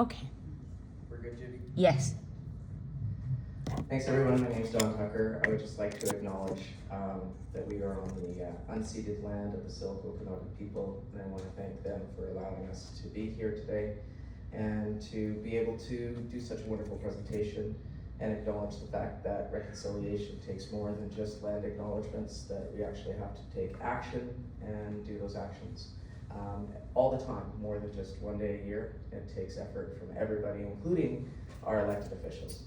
Okay. We're good, Judy? Yes. Thanks, everyone. My name's Don Tucker. I would just like to acknowledge that we are on the unceded land of the Silk Okanagan people, and I want to thank them for allowing us to be here today and to be able to do such a wonderful presentation and acknowledge the fact that reconciliation takes more than just land acknowledgements, that we actually have to take action and do those actions all the time, more than just one day a year. It takes effort from everybody, including our elected officials.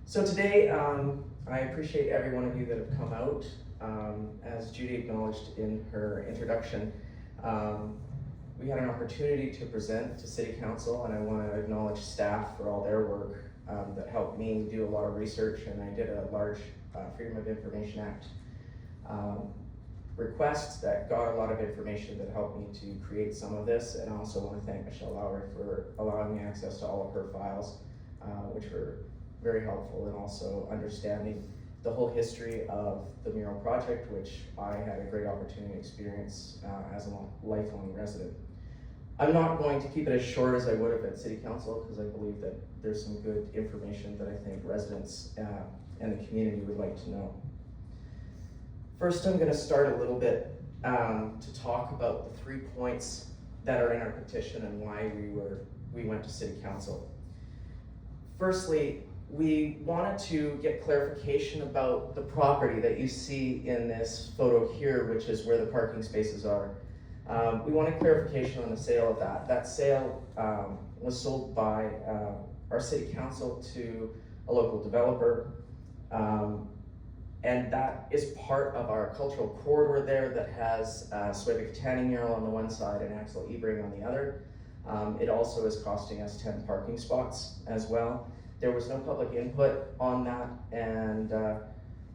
So today, I appreciate every one of you that have come out. As Judy acknowledged in her introduction, we had an opportunity to present to City Council, and I want to acknowledge staff for all their work that helped me do a lot of research, and I did a large Freedom of Information Act request that got a lot of information that helped me to create some of this. And I also want to thank Michelle Lauer for allowing me access to all of her files, which were very helpful in also understanding the whole history of the Mural project, which I had a great opportunity to experience as a lifelong resident. I'm not going to keep it as short as I would have at City Council, because I believe that there's some good information that I think residents and the community would like to know. First, I'm going to start a little bit to talk about the 3 points that are in our petition and why we went to City Council. Firstly, we wanted to get clarification about the property that you see in this photo here, which is where the parking spaces are. We wanted clarification on the sale of that. That sale was sold by our City Council to a local developer. And that is part of our cultural corridor there that has Sveva mural on the one side and Axel Ebring on the other. It also is costing us 10 parking spots as well. There was no public input on that, and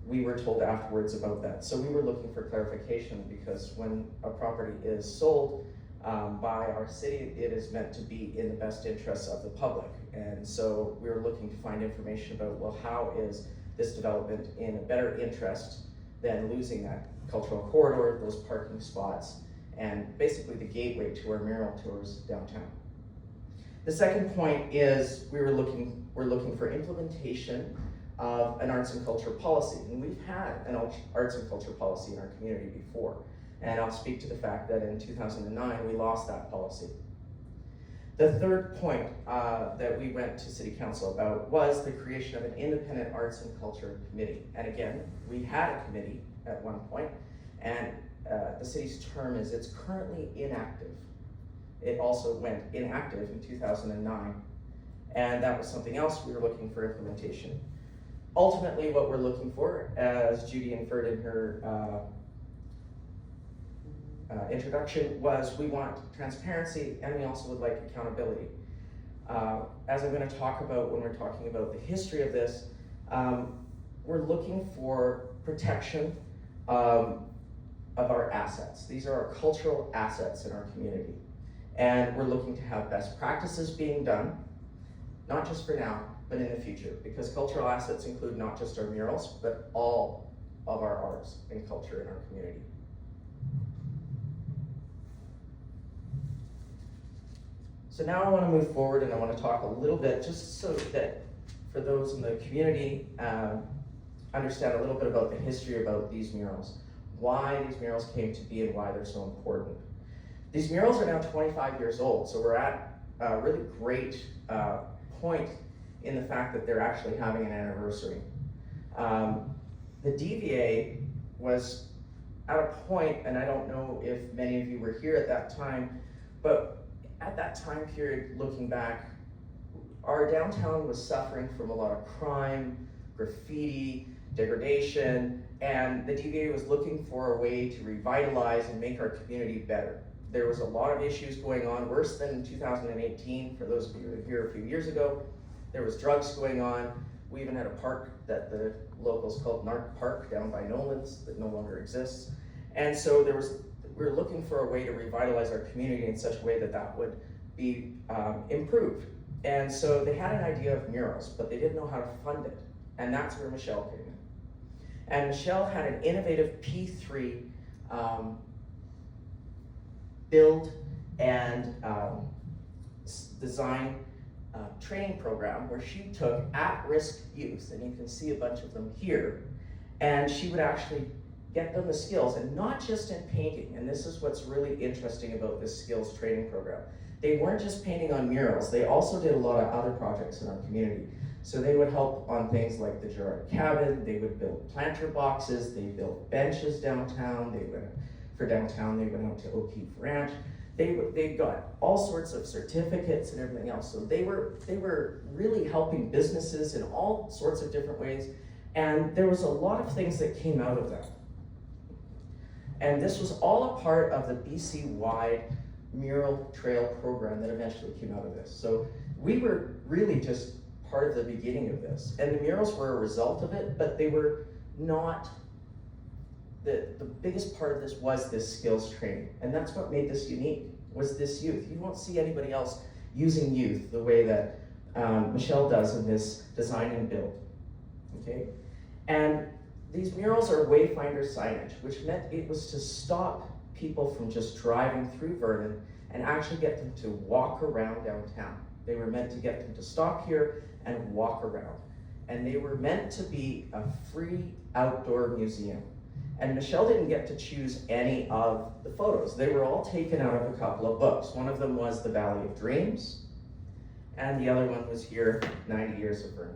we were told afterwards about that. So we were looking for clarification, because when a property is sold by our city, it is meant to be in the best interests of the public. And so we were looking to find information about, well, how is this development in a better interest than losing that cultural corridor, those parking spots, and basically the gateway to our mural tours downtown. The second point is we're looking for implementation of an arts and culture policy. And we've had an arts and culture policy in our community before. And I'll speak to the fact that in 2009, we lost that policy. The third point that we went to City Council about was the creation of an independent arts and culture committee. And again, we had a committee at one point, and the city's term is it's currently inactive. It also went inactive in 2009, and that was something else we were looking for implementation. Ultimately, what we're looking for, as Judy inferred in her introduction, was we want transparency, and we also would like accountability. As I'm going to talk about when we're talking about the history of this, we're looking for protection of our assets. These are our cultural assets in our community. And we're looking to have best practices being done, not just for now, but in the future, because cultural assets include not just our murals, but all of our arts and culture in our community. So now I want to move forward, and I want to talk a little bit, just so that for those in the community understand a little bit about the history about these murals, why these murals came to be and why they're so important. These murals are now 25 years old, so we're at a really great point in the fact that they're actually having an anniversary. The DVA was at a point, and I don't know if many of you were here at that time, but at that time period, looking back, our downtown was suffering from a lot of crime, graffiti, degradation, and the DVA was looking for a way to revitalize and make our community better. There was a lot of issues going on, worse than in 2018. For those of you who were here a few years ago, there was drugs going on. We even had a park that the locals called Narc Park down by Nolan's that no longer exists. And so we were looking for a way to revitalize our community in such a way that that would be improved. And so they had an idea of murals, but they didn't know how to fund it. And that's where Michelle came in. And Michelle had an innovative P3 build and design training program where she took at-risk youth, and you can see a bunch of them here, and she would actually get them the skills, and not just in painting, and this is what's really interesting about this skills training program. They weren't just painting on murals, they also did a lot of other projects in our community. So they would help on things like the Gerard Cabin, they would build planter boxes, they built benches downtown, they went out to O'Keefe Ranch. They got all sorts of certificates and everything else. So they were really helping businesses in all sorts of different ways. And there was a lot of things that came out of that. And this was all a part of the BC-wide mural trail program that eventually came out of this. So we were really just part of the beginning of this. And the murals were a result of it, but they were not, the biggest part of this was this skills training. And that's what made this unique, was this youth. You won't see anybody else using youth the way that Michelle does in this design and build, okay? And these murals are wayfinder signage, which meant it was to stop people from just driving through Vernon and actually get them to walk around downtown. They were meant to get them to stop here and walk around. And they were meant to be a free outdoor museum. And Michelle didn't get to choose any of the photos. They were all taken out of a couple of books. One of them was The Valley of Dreams, and the other one was here, 90 Years of Vernon.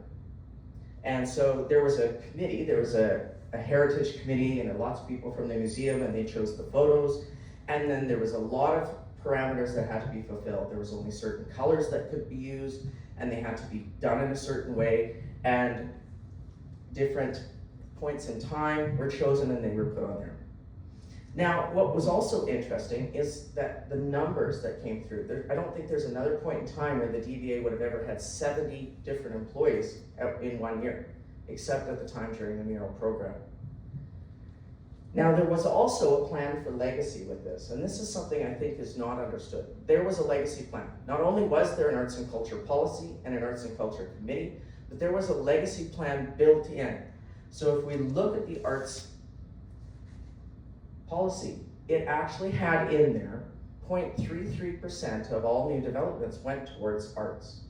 And so there was a committee, there was a heritage committee, and lots of people from the museum, and they chose the photos. And then there was a lot of parameters that had to be fulfilled. There was only certain colors that could be used, and they had to be done in a certain way, and different points in time were chosen and they were put on there. Now, what was also interesting is that the numbers that came through, I don't think there's another point in time where the DVA would have ever had 70 different employees in 1 year, except at the time during the mural program. Now, there was also a plan for legacy with this, and this is something I think is not understood. There was a legacy plan. Not only was there an arts and culture policy and an arts and culture committee, but there was a legacy plan built in. So if we look at the arts policy, it actually had in there 0.33% of all new developments went towards arts,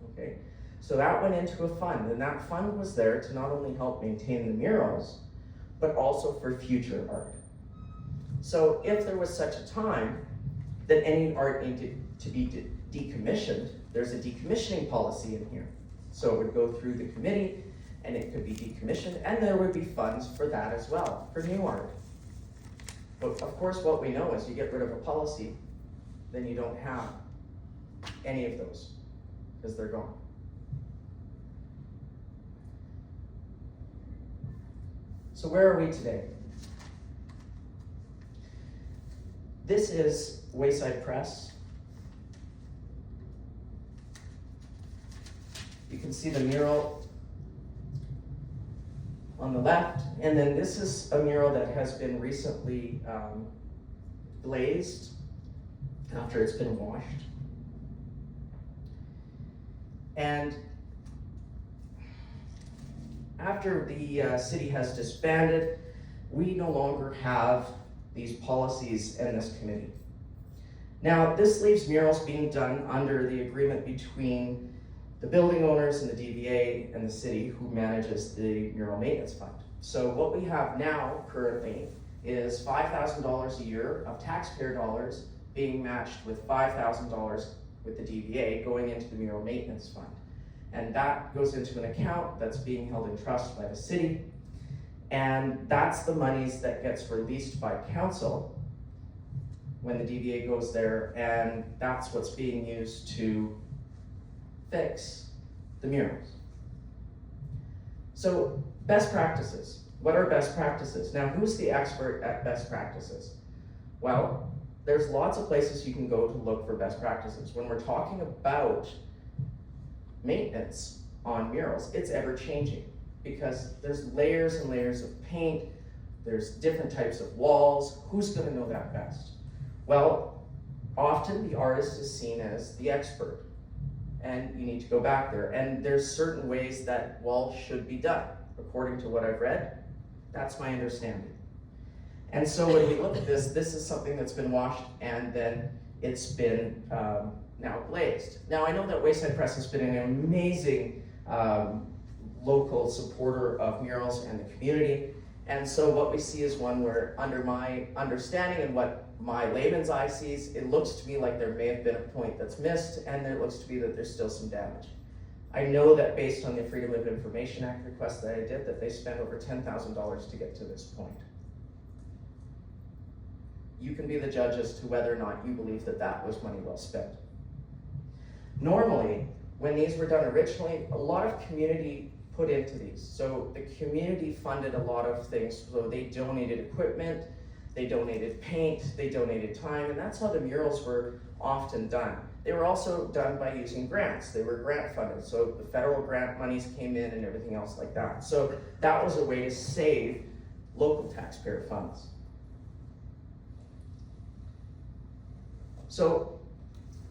okay? So that went into a fund, and that fund was there to not only help maintain the murals, but also for future art. So if there was such a time that any art needed to be decommissioned, there's a decommissioning policy in here. So it would go through the committee, and it could be decommissioned, and there would be funds for that as well, for new art. But of course, what we know is you get rid of a policy, then you don't have any of those, because they're gone. So where are we today? This is Wayside Press. You can see the mural on the left, and then this is a mural that has been recently glazed after it's been washed. And after the city has disbanded, we no longer have these policies and this committee. Now, this leaves murals being done under the agreement between the building owners and the DVA and the city, who manages the mural maintenance fund. So what we have now currently is $5,000 a year of taxpayer dollars being matched with $5,000 with the DVA going into the mural maintenance fund. And that goes into an account that's being held in trust by the city. And that's the monies that gets released by council when the DVA goes there, and that's what's being used to fix the murals. So best practices. What are best practices? Now, who's the expert at best practices? Well, there's lots of places you can go to look for best practices. When we're talking about maintenance on murals, it's ever changing because there's layers and layers of paint, there's different types of walls. Who's gonna know that best? Well, often the artist is seen as the expert, and you need to go back there. And there's certain ways that walls should be done. According to what I've read, that's my understanding. And so when we look at this, this is something that's been washed and then it's been now glazed. Now I know that Wayside Press has been an amazing local supporter of murals and the community, and so what we see is one where, under my understanding and what my layman's eye sees, it looks to me like there may have been a point that's missed, and it looks to be that there's still some damage. I know that based on the Freedom of Information Act request that I did, that they spent over $10,000 to get to this point. You can be the judge as to whether or not you believe that that was money well spent. Normally, when these were done originally, a lot of community put into these. So the community funded a lot of things. So they donated equipment, they donated paint, they donated time, and that's how the murals were often done. They were also done by using grants. They were grant funded. So the federal grant monies came in and everything else like that. So that was a way to save local taxpayer funds. So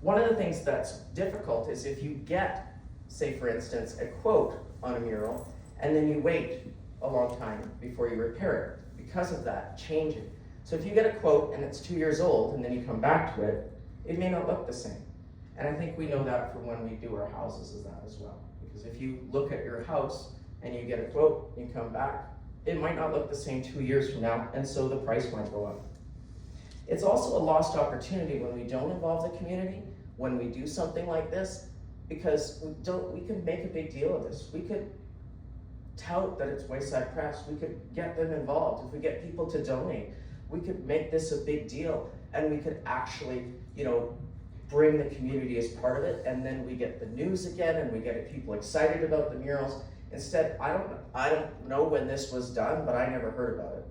one of the things that's difficult is if you get, say for instance, a quote on a mural, and then you wait a long time before you repair it because of that changing. So if you get a quote and it's 2 years old and then you come back to it, it may not look the same. And I think we know that from when we do our houses as that as well. Because if you look at your house and you get a quote and you come back, it might not look the same 2 years from now, and so the price might go up. It's also a lost opportunity when we don't involve the community, when we do something like this, because we could make a big deal of this. We could tout that it's Wayside Press. We could get them involved. If we get people to donate, we could make this a big deal, and we could actually, bring the community as part of it, and then we get the news again, and we get people excited about the murals. Instead, I don't know when this was done, but I never heard about it.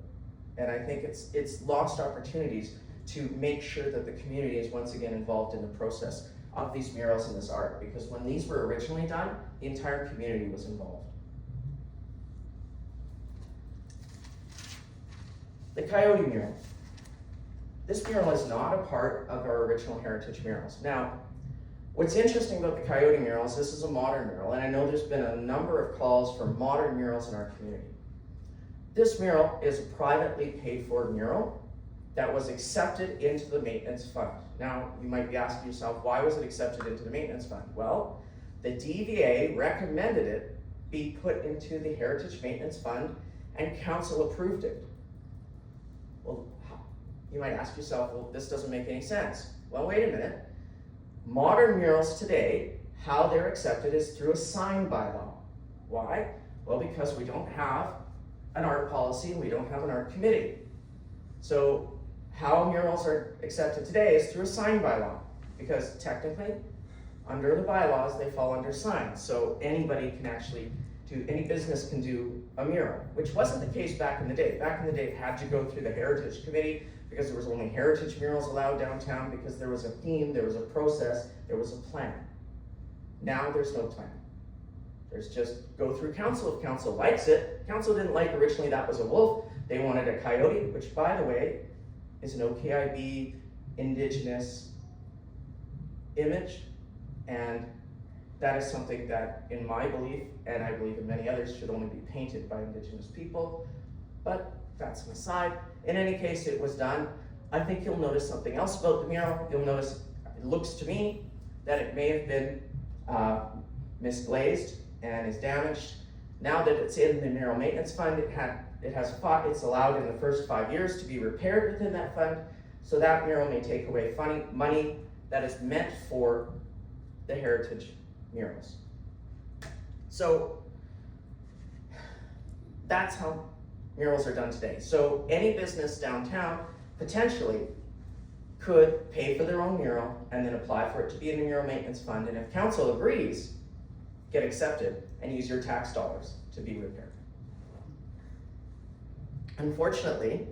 And I think it's lost opportunities to make sure that the community is once again involved in the process of these murals and this art, because when these were originally done, the entire community was involved. The Coyote mural. This mural is not a part of our original heritage murals. Now, what's interesting about the Coyote mural is this is a modern mural, and I know there's been a number of calls for modern murals in our community. This mural is a privately paid for mural that was accepted into the maintenance fund. Now, you might be asking yourself, why was it accepted into the maintenance fund? Well, the DVA recommended it be put into the Heritage Maintenance Fund, and council approved it. Well, you might ask yourself, well, this doesn't make any sense. Well, wait a minute. Modern murals today, how they're accepted is through a sign bylaw. Why? Well, because we don't have an art policy and we don't have an art committee. So how murals are accepted today is through a sign bylaw, because technically, under the bylaws, they fall under signs. So anybody can actually any business can do a mural, which wasn't the case back in the day. Back in the day, it had to go through the Heritage Committee because there was only heritage murals allowed downtown, because there was a theme, there was a process, there was a plan. Now there's no plan. There's just go through council. If council likes it, council didn't like originally that was a wolf. They wanted a coyote, which by the way, is an OKIB indigenous image, and that is something that, in my belief, and I believe in many others, should only be painted by indigenous people, but that's an aside. In any case, it was done. I think you'll notice something else about the mural. You'll notice, it looks to me, that it may have been misglazed and is damaged. Now that it's in the Mural Maintenance Fund, it's allowed in the first 5 years to be repaired within that fund, so that mural may take away money that is meant for the heritage murals. So that's how murals are done today. So any business downtown potentially could pay for their own mural and then apply for it to be in the Mural Maintenance Fund, and if council agrees, get accepted and use your tax dollars to be repaired. Unfortunately,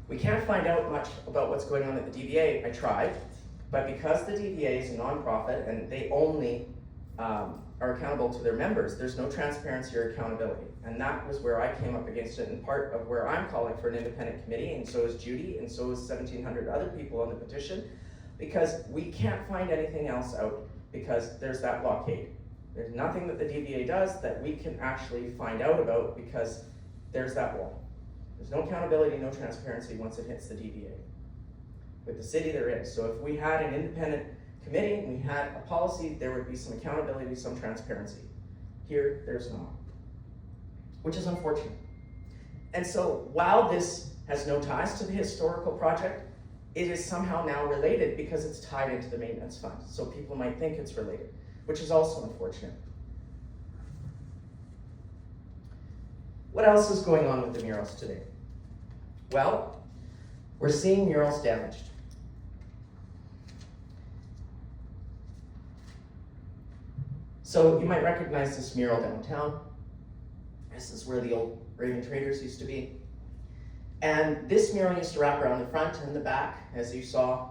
we can't find out much about what's going on at the DVA. I tried, but because the DVA is a nonprofit and they only are accountable to their members, there's no transparency or accountability. And that was where I came up against it, and part of where I'm calling for an independent committee, and so is Judy, and so is 1,700 other people on the petition, because we can't find anything else out, because there's that blockade. There's nothing that the DVA does that we can actually find out about, because there's that wall. There's no accountability, no transparency once it hits the DVA. With the city there is. So if we had an independent committee and we had a policy, there would be some accountability, some transparency. Here, there's not, which is unfortunate. And so while this has no ties to the historical project, it is somehow now related because it's tied into the maintenance fund. So people might think it's related, which is also unfortunate. What else is going on with the murals today? Well, we're seeing murals damaged. So you might recognize this mural downtown. This is where the old Raven Traders used to be. And this mural used to wrap around the front and the back. As you saw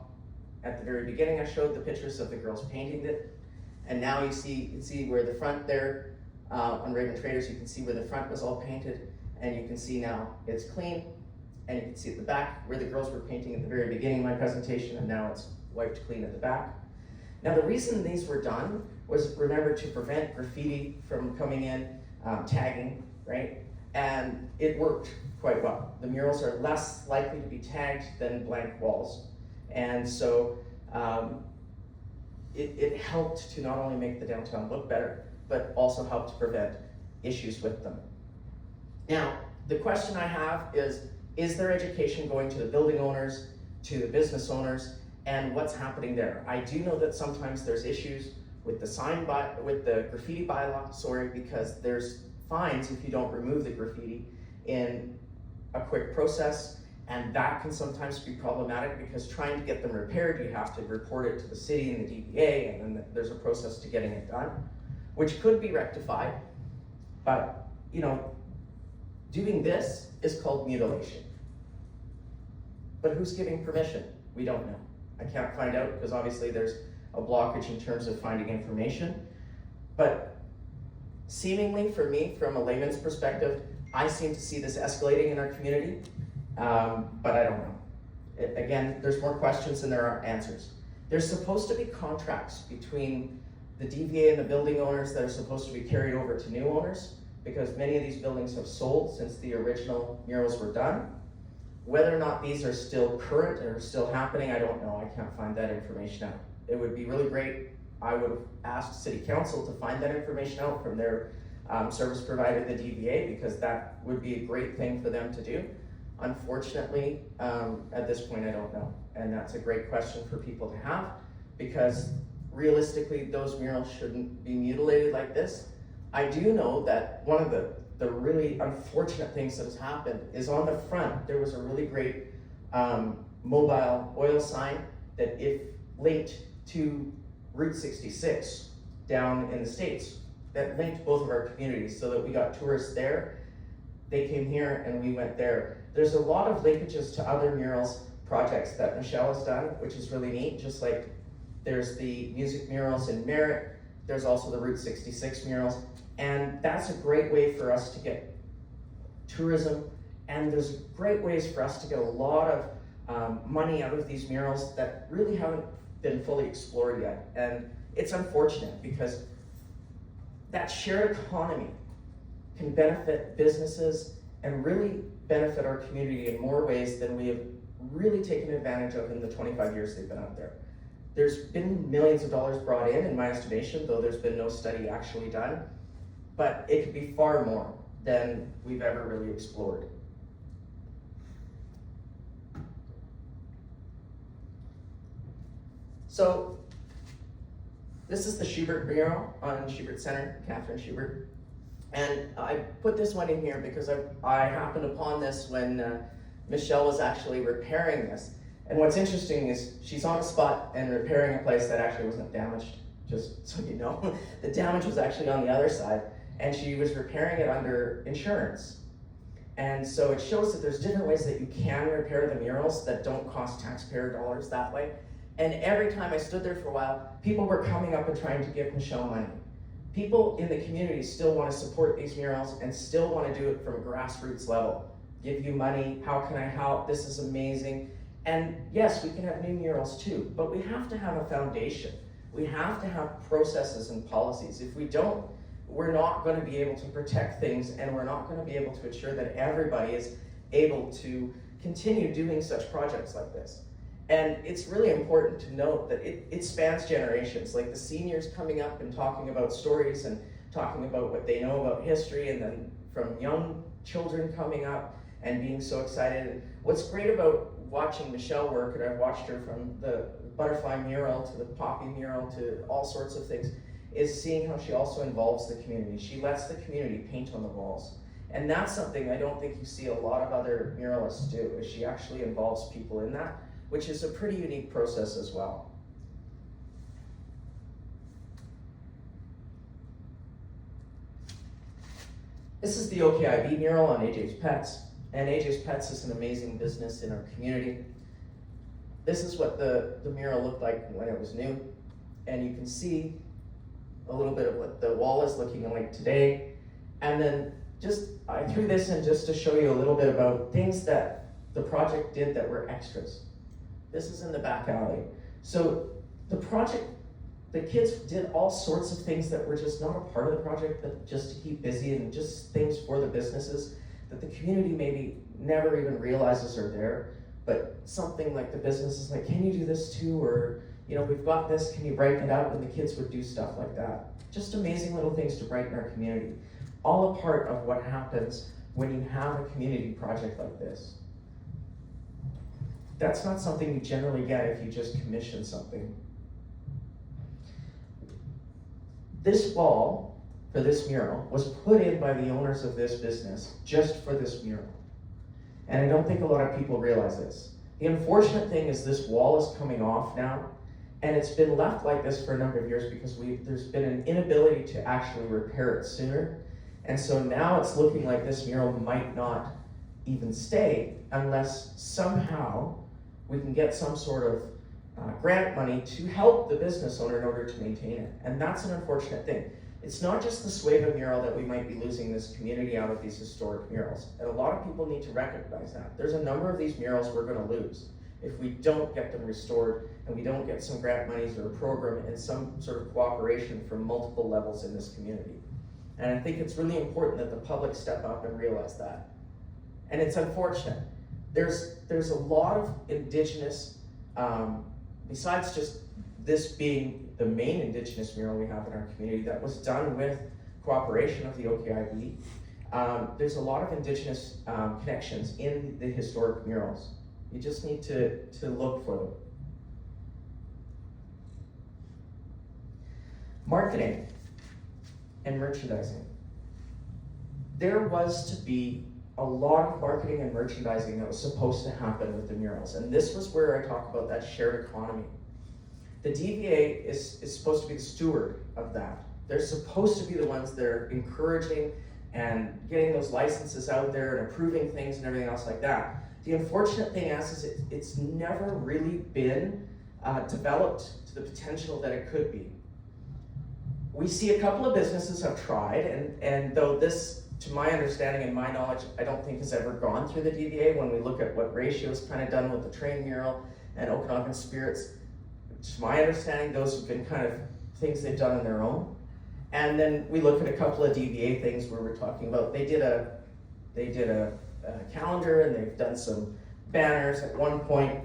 at the very beginning, I showed the pictures of the girls painting it. And now you can see where the front there, on Raven Traders, you can see where the front was all painted. And you can see now it's clean. And you can see at the back where the girls were painting at the very beginning of my presentation, and now it's wiped clean at the back. Now the reason these were done was, remember, to prevent graffiti from coming in, tagging, right? And it worked quite well. The murals are less likely to be tagged than blank walls. And so it helped to not only make the downtown look better, but also helped to prevent issues with them. Now, the question I have is there education going to the building owners, to the business owners, and what's happening there? I do know that sometimes there's issues with the graffiti bylaw, because there's fines if you don't remove the graffiti in a quick process, and that can sometimes be problematic because trying to get them repaired, you have to report it to the city and the DVA, and then there's a process to getting it done, which could be rectified. But, doing this is called mutilation. But who's giving permission? We don't know. I can't find out because obviously there's a blockage in terms of finding information. But seemingly for me, from a layman's perspective, I seem to see this escalating in our community, but I don't know. Again, there's more questions than there are answers. There's supposed to be contracts between the DVA and the building owners that are supposed to be carried over to new owners, because many of these buildings have sold since the original murals were done. Whether or not these are still current or still happening, I don't know. I can't find that information out. It would be really great. I would have asked City Council to find that information out from their service provider, the DVA, because that would be a great thing for them to do. Unfortunately, at this point, I don't know. And that's a great question for people to have, because realistically, those murals shouldn't be mutilated like this. I do know that one of the really unfortunate things that has happened is on the front, there was a really great mobile oil sign that if linked to Route 66 down in the States, that linked both of our communities so that we got tourists there. They came here and we went there. There's a lot of linkages to other murals projects that Michelle has done, which is really neat. Just like there's the music murals in Merritt, there's also the Route 66 murals. And that's a great way for us to get tourism, and there's great ways for us to get a lot of money out of these murals that really haven't been fully explored yet. And it's unfortunate because that shared economy can benefit businesses and really benefit our community in more ways than we have really taken advantage of in the 25 years they've been out there. There's been millions of dollars brought in my estimation, though there's been no study actually done. But it could be far more than we've ever really explored. So this is the Schubert mural on Schubert Center, Catherine Schubert. And I put this one in here because I happened upon this when Michelle was actually repairing this. And what's interesting is she's on a spot and repairing a place that actually wasn't damaged, just so you know. The damage was actually on the other side. And she was repairing it under insurance. And so it shows that there's different ways that you can repair the murals that don't cost taxpayer dollars that way. And every time I stood there for a while, people were coming up and trying to give Michelle money. People in the community still want to support these murals and still want to do it from a grassroots level. Give you money, how can I help? This is amazing. And yes, we can have new murals too, but we have to have a foundation. We have to have processes and policies. If we don't, we're not going to be able to protect things, and we're not going to be able to ensure that everybody is able to continue doing such projects like this. And it's really important to note that it spans generations, like the seniors coming up and talking about stories and talking about what they know about history, and then from young children coming up and being so excited. And what's great about watching Michelle work, and I've watched her from the butterfly mural to the poppy mural to all sorts of things, is seeing how she also involves the community. She lets the community paint on the walls. And that's something I don't think you see a lot of other muralists do, is she actually involves people in that, which is a pretty unique process as well. This is the OKIB mural on AJ's Pets. And AJ's Pets is an amazing business in our community. This is what the mural looked like when it was new. And you can see a little bit of what the wall is looking like today. And then I threw this in just to show you a little bit about things that the project did that were extras. This is in the back alley. So the project, the kids did all sorts of things that were just not a part of the project, but just to keep busy, and just things for the businesses that the community maybe never even realizes are there. But something like the business is like, can you do this too? Or, you know, we've got this, can you brighten it up? And the kids would do stuff like that. Just amazing little things to brighten our community. All a part of what happens when you have a community project like this. That's not something you generally get if you just commission something. This wall for this mural was put in by the owners of this business just for this mural. And I don't think a lot of people realize this. The unfortunate thing is this wall is coming off now, and it's been left like this for a number of years because there's been an inability to actually repair it sooner. And so now it's looking like this mural might not even stay unless somehow we can get some sort of grant money to help the business owner in order to maintain it. And that's an unfortunate thing. It's not just the Sveva mural that we might be losing this community out of these historic murals. And a lot of people need to recognize that. There's a number of these murals we're going to lose if we don't get them restored and we don't get some grant monies or a program and some sort of cooperation from multiple levels in this community. And I think it's really important that the public step up and realize that. And it's unfortunate. There's a lot of Indigenous, besides just this being the main Indigenous mural we have in our community that was done with cooperation of the OKIB, there's a lot of Indigenous connections in the historic murals. You just need to look for them. Marketing and merchandising. There was to be a lot of marketing and merchandising that was supposed to happen with the murals. And this was where I talk about that shared economy. The DVA is supposed to be the steward of that. They're supposed to be the ones that are encouraging and getting those licenses out there and approving things and everything else like that. The unfortunate thing is it's never really been developed to the potential that it could be. We see a couple of businesses have tried, and though this, to my understanding and my knowledge, I don't think has ever gone through the DVA. When we look at what Ratio's kind of done with the train mural and Okanagan Spirits, to my understanding, those have been kind of things they've done on their own. And then we look at a couple of DVA things where we're talking about, they did a calendar and they've done some banners. At one point,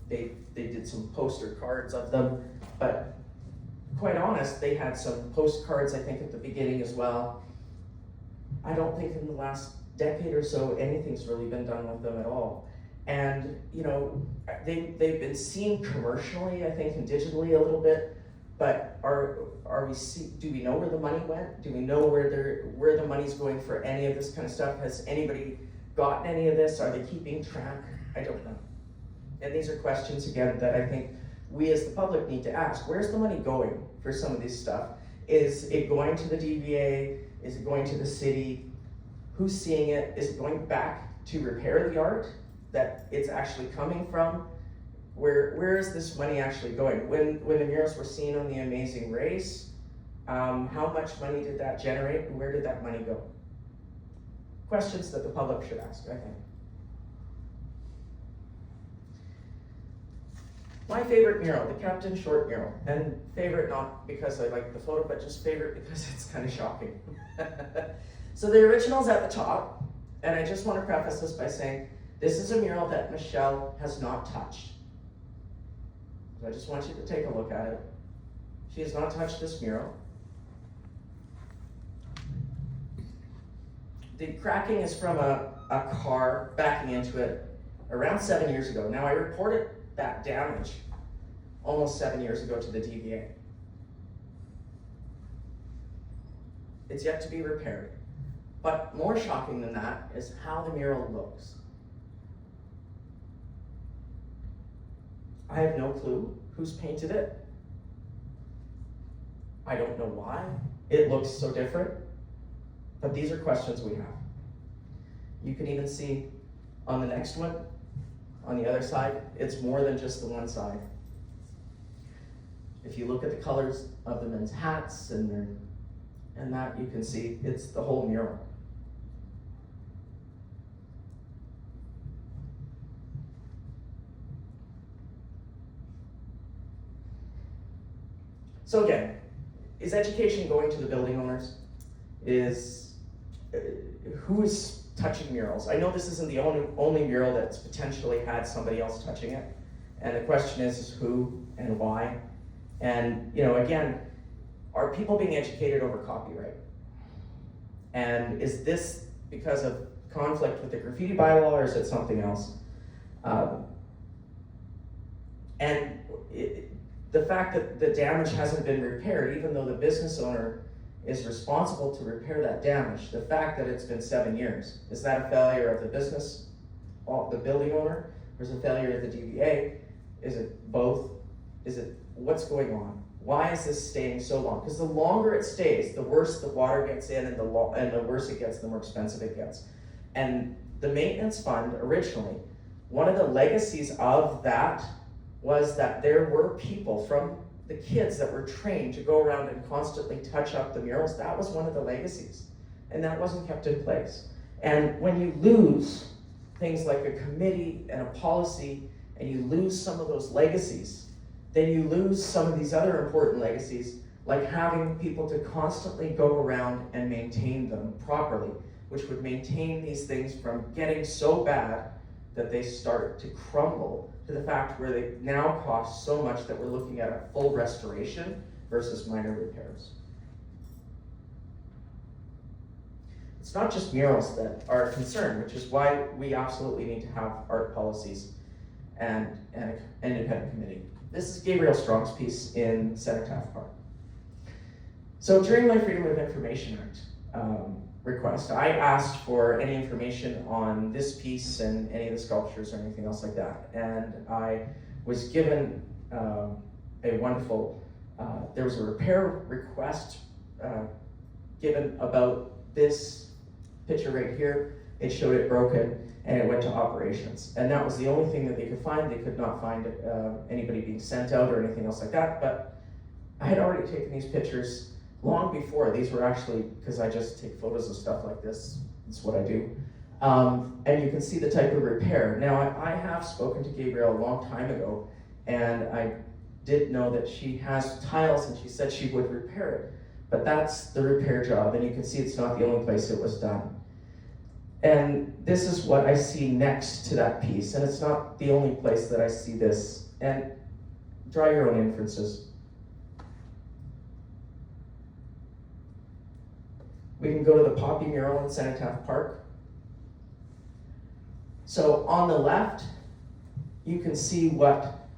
they did some poster cards of them, but quite honest, they had some postcards, I think, at the beginning as well. I don't think in the last decade or so anything's really been done with them at all. And you know, they've been seen commercially, I think, and digitally a little bit. But do we know where the money went? Do we know where the money's going for any of this kind of stuff? Has anybody gotten any of this? Are they keeping track? I don't know. And these are questions again that I think we as the public need to ask. Where's the money going for some of this stuff? Is it going to the DVA? Is it going to the city? Who's seeing it? Is it going back to repair the art that it's actually coming from? Where is this money actually going? When the murals were seen on The Amazing Race, how much money did that generate and where did that money go? Questions that the public should ask, I think. My favorite mural, the Captain Short mural. And favorite not because I like the photo, but just favorite because it's kind of shocking. So the original's at the top, and I just want to preface this by saying, This is a mural that Michelle has not touched. So I just want you to take a look at it. She has not touched this mural. The cracking is from a car backing into it around 7 years ago. Now, I reported that damage almost 7 years ago to the DVA. It's yet to be repaired. But more shocking than that is how the mural looks. I have no clue who's painted it. I don't know why it looks so different, but these are questions we have. You can even see on the next one, on the other side, it's more than just the one side. If you look at the colors of the men's hats and that, you can see it's the whole mural. So again, is education going to the building owners? Who is touching murals? I know this isn't the only mural that's potentially had somebody else touching it. And the question is who and why? And again, are people being educated over copyright? And is this because of conflict with the graffiti bylaw, or is it something else? The fact that the damage hasn't been repaired, even though the business owner is responsible to repair that damage, the fact that it's been 7 years, is that a failure of the business, the building owner, or is it a failure of the DVA? Is it both? What's going on? Why is this staying so long? Because the longer it stays, the worse the water gets in, and the worse it gets, the more expensive it gets. And the maintenance fund, originally, one of the legacies of that was that there were people from the kids that were trained to go around and constantly touch up the murals. That was one of the legacies, and that wasn't kept in place. And when you lose things like a committee and a policy, and you lose some of those legacies, then you lose some of these other important legacies, like having people to constantly go around and maintain them properly, which would maintain these things from getting so bad that they start to crumble to the fact where they now cost so much that we're looking at a full restoration versus minor repairs. It's not just murals that are a concern, which is why we absolutely need to have art policies and an independent committee. This is Gabriel Strong's piece in Cenotaph Park. So during my Freedom of Information Act request, I asked for any information on this piece and any of the sculptures or anything else like that. And I was given a wonderful, there was a repair request given about this picture right here. It showed it broken and it went to operations. And that was the only thing that they could find. They could not find anybody being sent out or anything else like that. But I had already taken these pictures long before. These were actually, because I just take photos of stuff like this, it's what I do. And you can see the type of repair. Now, I have spoken to Gabrielle a long time ago, and I did know that she has tiles, and she said she would repair it. But that's the repair job, and you can see it's not the only place it was done. And this is what I see next to that piece, and it's not the only place that I see this. And draw your own inferences. We can go to the Poppy mural in Cenotaph Park. So on the left, you can see what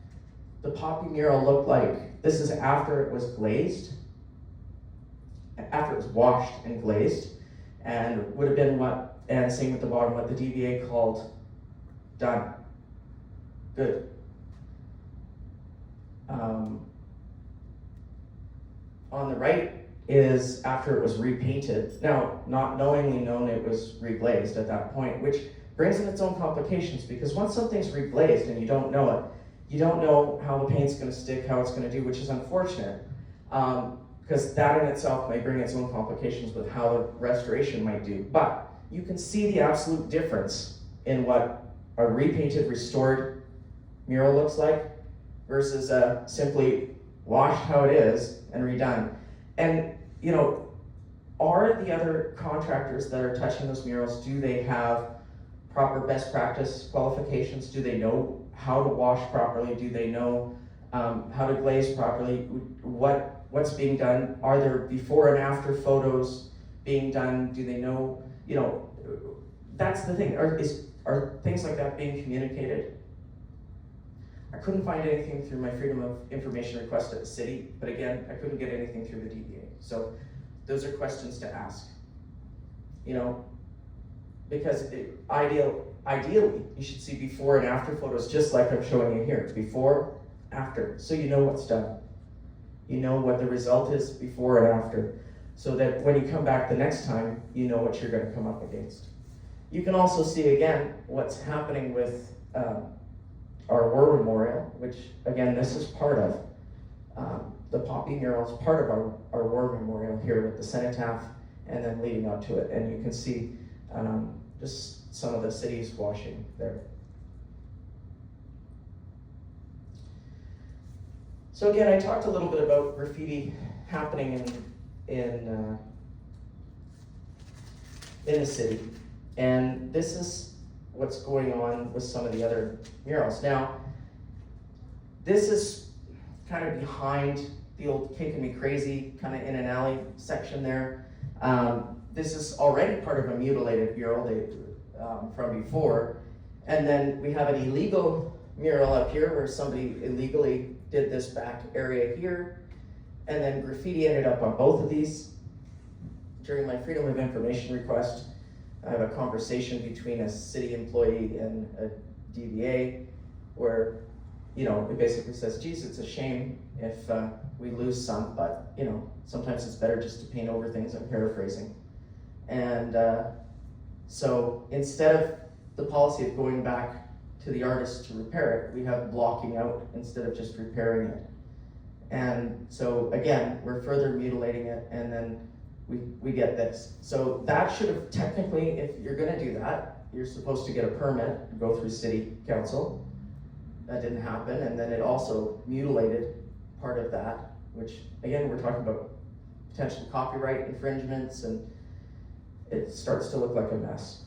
the Poppy mural looked like. This is after it was glazed, after it was washed and glazed, and would have been and same with the bottom, what the DVA called done, good. On the right is after it was repainted. Now, not knowingly known it was reglazed at that point, which brings in its own complications, because once something's reglazed and you don't know it, you don't know how the paint's gonna stick, how it's gonna do, which is unfortunate, because that in itself may bring its own complications with how the restoration might do. But you can see the absolute difference in what a repainted, restored mural looks like versus simply washed how it is and redone. And are the other contractors that are touching those murals, do they have proper best practice qualifications? Do they know how to wash properly? Do they know how to glaze properly? What's being done? Are there before and after photos being done? Do they know, that's the thing. Are things like that being communicated? I couldn't find anything through my freedom of information request at the city, but again, I couldn't get anything through the DBA. So those are questions to ask. Because ideally, you should see before and after photos, just like I'm showing you here. Before, after, so you know what's done. You know what the result is before and after, so that when you come back the next time, you know what you're going to come up against. You can also see again what's happening with our war memorial, which again, this is part of the poppy mural is part of our war memorial here with the cenotaph and then leading up to it. And you can see just some of the cities washing there. So again, I talked a little bit about graffiti happening in the city, and this is what's going on with some of the other murals. Now, this is kind of behind the old Kickin' Me Crazy, kind of in an alley section there. This is already part of a mutilated mural from before, and then we have an illegal mural up here where somebody illegally did this back area here, and then graffiti ended up on both of these. During my Freedom of Information request, I have a conversation between a city employee and a DBA where, it basically says, geez, it's a shame if we lose some, but, sometimes it's better just to paint over things. I'm paraphrasing. And so instead of the policy of going back to the artist to repair it, we have blocking out instead of just repairing it. And so again, we're further mutilating it, and then we get this. So that should have technically, if you're gonna do that, you're supposed to get a permit, go through city council. That didn't happen, and then it also mutilated part of that, which again, we're talking about potential copyright infringements, and it starts to look like a mess.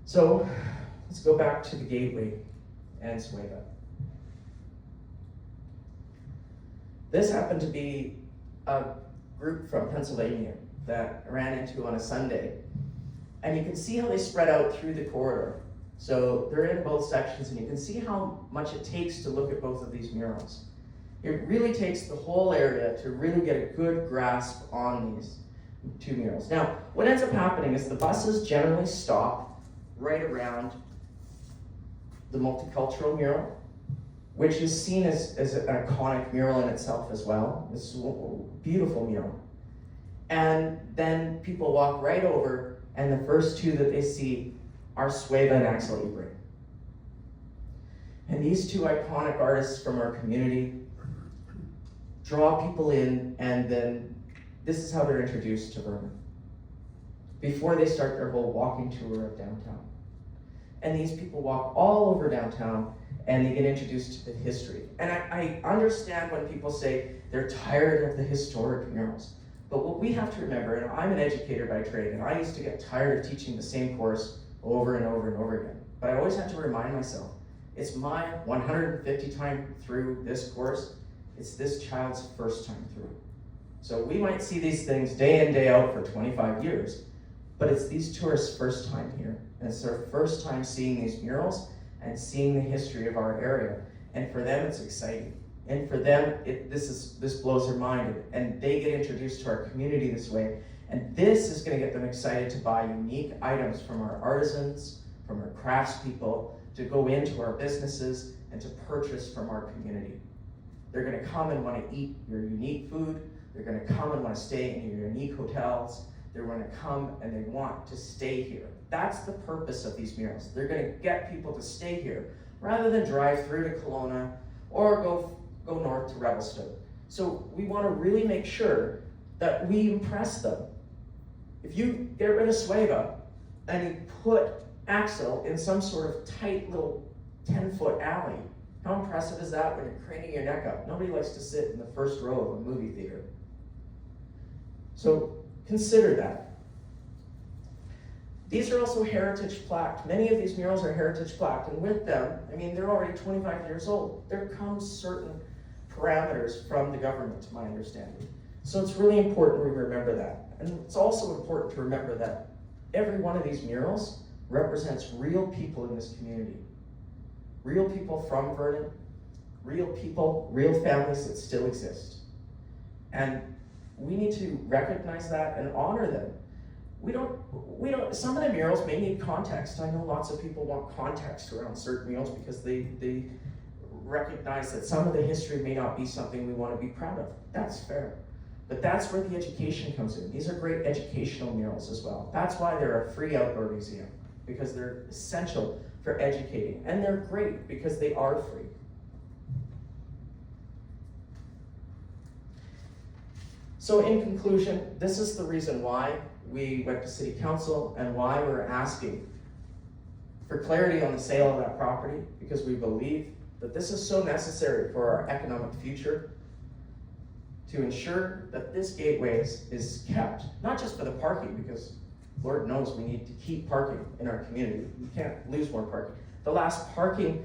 So let's go back to the gateway and Sveva. This happened to be a group from Pennsylvania that I ran into on a Sunday. And you can see how they spread out through the corridor. So they're in both sections, and you can see how much it takes to look at both of these murals. It really takes the whole area to really get a good grasp on these two murals. Now, what ends up happening is the buses generally stop right around the multicultural mural, which is seen as an iconic mural in itself as well. This is a beautiful mural. And then people walk right over, and the first two that they see are Sveva and Axel Ibrig. And these two iconic artists from our community draw people in, and then this is how they're introduced to Vernon before they start their whole walking tour of downtown. And these people walk all over downtown, and they get introduced to the history. And I understand when people say they're tired of the historic murals. But what we have to remember, and I'm an educator by trade, and I used to get tired of teaching the same course over and over and over again. But I always have to remind myself, it's my 150th time through this course, it's this child's first time through. So we might see these things day in, day out for 25 years, but it's these tourists' first time here. And it's their first time seeing these murals and seeing the history of our area. And for them, it's exciting. And for them, this blows their mind, and they get introduced to our community this way. And this is going to get them excited to buy unique items from our artisans, from our craftspeople, to go into our businesses and to purchase from our community. They're going to come and want to eat your unique food. They're going to come and want to stay in your unique hotels. They're going to come and they want to stay here. That's the purpose of these murals. They're going to get people to stay here rather than drive through to Kelowna or go north to Revelstoke. So we want to really make sure that we impress them. If you get rid of Sveva and you put Axel in some sort of tight little 10-foot alley, How impressive is that when you're craning your neck up? Nobody likes to sit in the first row of a movie theater. So consider that. These are also heritage plaqued. Many of these murals are heritage plaqued, and with them, I mean, they're already 25 years old. There comes certain parameters from the government, to my understanding. So it's really important we remember that. And it's also important to remember that every one of these murals represents real people in this community. Real people from Vernon, real people, real families that still exist. And we need to recognize that and honor them. We don't, some of the murals may need context. I know lots of people want context around certain murals because they recognize that some of the history may not be something we want to be proud of. That's fair. But that's where the education comes in. These are great educational murals as well. That's why they're a free outdoor museum, because they're essential for educating. And they're great because they are free. So in conclusion, this is the reason why we went to City Council and why we're asking for clarity on the sale of that property, because we believe that this is so necessary for our economic future to ensure that this gateway is kept, not just for the parking, because Lord knows we need to keep parking in our community. We can't lose more parking. The last parking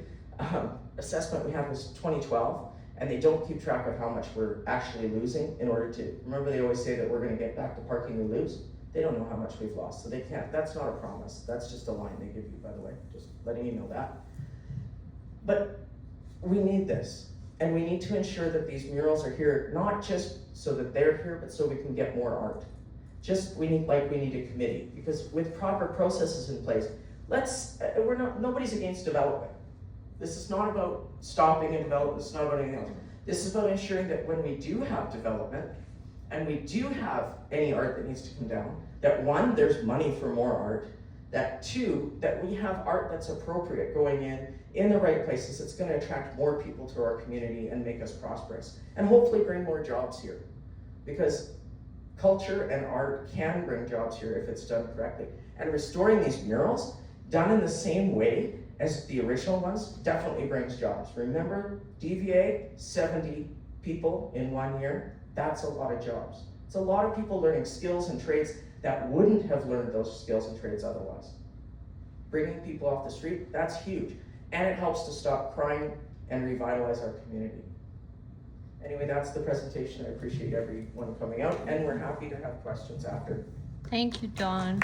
assessment we had was 2012, and they don't keep track of how much we're actually losing in order to, remember they always say that we're gonna get back to parking we lose? They don't know how much we've lost, so they can't, that's not a promise. That's just a line they give you, by the way, just letting you know that. But we need this, and we need to ensure that these murals are here, not just so that they're here, but so we can get more art. We need a committee, because with proper processes in place, nobody's against development. This is not about stopping and development, this is not about anything else. This is about ensuring that when we do have development, and we do have any art that needs to come down, that one, there's money for more art, that two, that we have art that's appropriate going in the right places. It's gonna attract more people to our community and make us prosperous, and hopefully bring more jobs here. Because culture and art can bring jobs here if it's done correctly. And restoring these murals, done in the same way as the original ones, definitely brings jobs. Remember, DVA, 70 people in 1 year, that's a lot of jobs. It's a lot of people learning skills and trades that wouldn't have learned those skills and trades otherwise. Bringing people off the street, that's huge. And it helps to stop crime and revitalize our community. Anyway, that's the presentation. I appreciate everyone coming out, and we're happy to have questions after. Thank you, Don.